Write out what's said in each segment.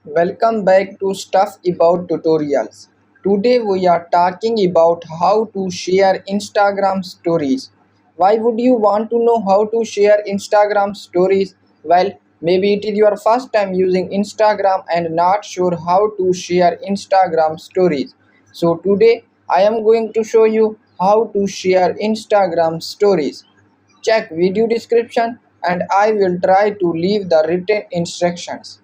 Welcome back to Stuff About Tutorials. Today we are talking about how to share Instagram stories. Why would you want to know how to share Instagram stories? Well, maybe it is your first time using Instagram and not sure how to share Instagram stories. So today I am going to show you how to share Instagram stories. Check video description and I will try to leave the written instructions.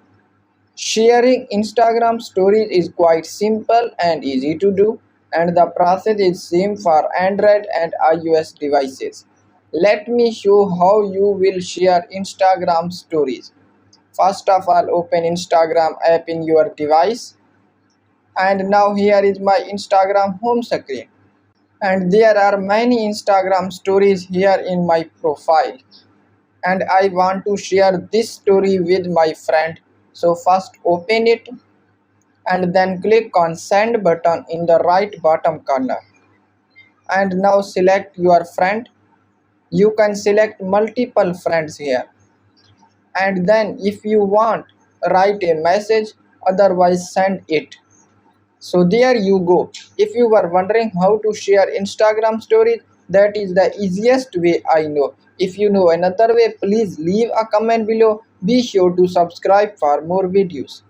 Sharing Instagram stories is quite simple and easy to do, and the process is same for Android and iOS devices. Let me show how you will share Instagram stories. First of all, open Instagram app in your device, and now here is my Instagram home screen. And there are many Instagram stories here in my profile, and I want to share this story with my friend. So first open it and then click on send button in the right bottom corner, and now select your friend. You can select multiple friends here, and then if you want, write a message, otherwise send it. So there you go. If you were wondering how to share Instagram stories, that is the easiest way I know. If you know another way, please leave a comment below. Be sure to subscribe for more videos.